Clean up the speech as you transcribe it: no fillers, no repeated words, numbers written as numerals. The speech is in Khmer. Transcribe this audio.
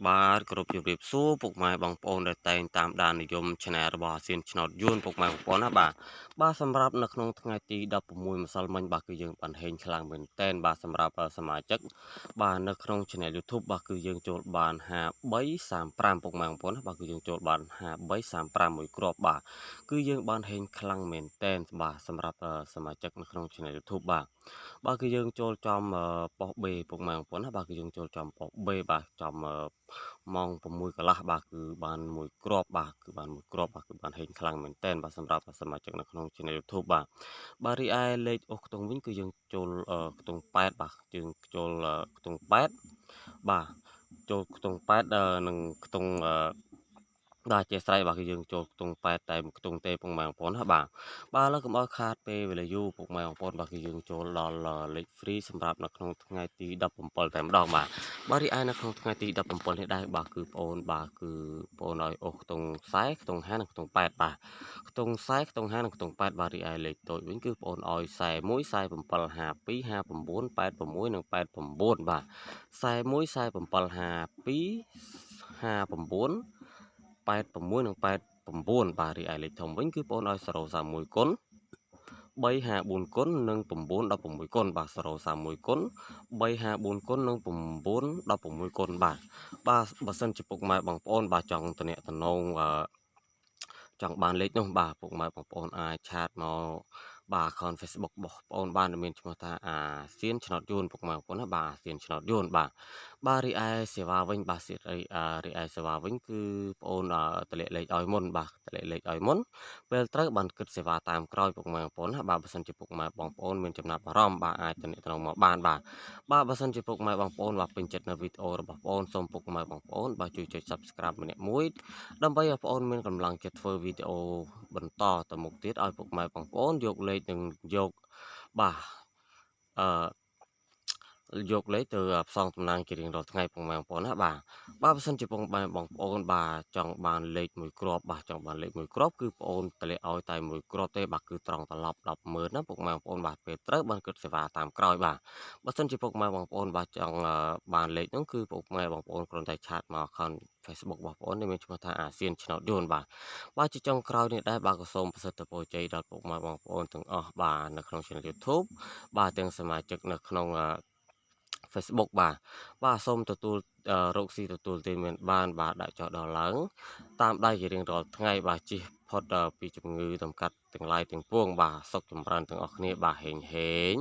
បាទគ្រប់ជម្រាបសួរពុកម៉ែបងប្អូនដែលតែងតាមដាននិយម Channel របស់អាស៊ានឆ្នោតយួនពុកម៉ែបងប្អូនណាបាទសម្រាប់នៅក្នុងថ្ងៃទី16ម្សិលមិញបាទគឺយើងបានហេងខ្លាំងមែនតែនបាទសម្រាប់សមាជិកបាទនៅក្នុង Channel YouTube បាទគឺយើងចូលបាន5335ពុកម៉ែបងប្អូនណាបាទគឺយើងចូលបាន5335មួយគ្រាប់បាទគឺយើងបានហេងខ្លាំងមែនតែនបាទសម្រាប់សមាជិកនៅក្នុង Channel YouTube បាទគឺយើងចូលចំប៉ុស B ពុកម៉ែបងប្អូនណាបាទគឺយើងចូលចំប៉ុស B បាទចំម៉ោង6កន្លះបាទគឺបានមួយគ្រាប់បាទគឺបានមួយគ្រាប់បាទគឺបានហេងខ្លាំងមែនតែនបាទសម្រាប់សមាជិកនៅក្នុង Channel YouTube បាទរីឯលេខអូសខ្ទង់វិញគឺយើងចូលខ្ទង់8បាទយើងចូលខ្ទង់8បាទចូលខ្ទង់8និងខ្ទង់បាទអធិស្ឋានបាទគឺយើងចូលខ្ទង់8តែមួយខ្ទង់ទេពុកម៉ែបងប្អូនណាបាទឥឡូវកុំឲ្យខាតពេលវេលាយូរពុកម៉ែបងប្អូនបាទគឺយើងចូលដល់លេខ free សម្រាប់នៅក្នុងថ្ងៃទី17តែម្ដងបាទរីឯនៅក្នុងថ្ងៃទី17នេះដែរបាទគឺបងអូនបាទគឺបងអូនឲ្យអូសខ្ទង់40ខ្ទង់50និងខ្ទង់8បាទខ្ទង់40ខ្ទង់50និងខ្ទង់8បាទរីឯលេខតូចវិញគឺបងអូនឲ្យ41 47 52 59 86និង89បាទ41 47 52 59 86និង89បាទរីឯលេខធំវិញគឺបងអូនឲ្យ031គុណ354គុណនិង916គុណបាទ031គុណ354គុណនិង916គុណបាទបើសិនជាពុកម៉ែបងប្អូនបាទចង់តំណែងចង់បានលេខនោះបាទពុកម៉ែបងប្អូនអាចឆាតមកបាទ account Facebook របស់បងប្អូនបានមានឈ្មោះថាអាស៊ានឆ្នោតយួនពុកម៉ែបងប្អូនណាបាទអាស៊ានឆ្នោតយួនបាទរីឯសេវាវិញបាទរីឯសេវាវិញគឺបងអូនតម្លាក់លេខឲ្យមុនបាទតម្លាក់លេខឲ្យមុនពេលត្រូវបានគិតសេវាតាមក្រោយពុកម៉ែបងប្អូនណាបាទបើសិនជាពុកម៉ែបងប្អូនមានចំណាប់អារម្មណ៍បាទអាចតំណែងមកបានបាទបើសិនជាពុកម៉ែបងប្អូនបាទពេញចិត្តនៅវីដេអូរបស់បងប្អូនសូមពុកម៉ែបងប្អូនបាទជួយចុច Subscribe ម្នាក់មួយដើម្បីឲ្យបងប្អូនមានកម្លាំងចិត្តធ្វើវីដេអូបន្តទៅមុខទៀតឲ្យពុកម៉ែបងប្អូនយកលេខនិងយកបាទអឺយកលេខទៅផ្សងតំណាងជារៀងរាល់ថ្ងៃពុកម៉ែបងប្អូនណាបាទបើសិនជាពុកម៉ែបងប្អូនបាទចង់បានលេខមួយគ្រាប់បាទចង់បានលេខមួយគ្រាប់គឺបងអូនតម្លាក់ឲ្យតែមួយគ្រាប់ទេបាទគឺត្រង់ត្រឡប់100000ណាពុកម៉ែបងប្អូនបាទពេលត្រូវបានគិតសេវាតាមក្រោយបាទបើសិនជាពុកម៉ែបងប្អូនបាទចង់បានលេខហ្នឹងគឺពុកម៉ែបងប្អូនគ្រាន់តែឆាតមក account Facebook របស់បងប្អូនមានឈ្មោះថាអាស៊ានឆ្នោតយួនបាទជាចុងក្រោយនេះដែរបាទក៏សូមប្រសិទ្ធពរជ័យដល់ពុកម៉ែបងប្អូនទាំងអស់បាទនៅក្នុង Channel YouTube បាទទាំងសមាជិកនៅក្នុងFacebook បាទសូមទទួលរកស៊ីទទួលទានមានបានបាទដាក់ចុះដល់ឡើងតាមដៃជារៀងរាល់ថ្ងៃបាទជិះផុតពីជំងឺតម្កាត់ទាំងឡាយទាំងពួងបាទសុខចម្រើនទាំងអស់គ្នាបាទហេង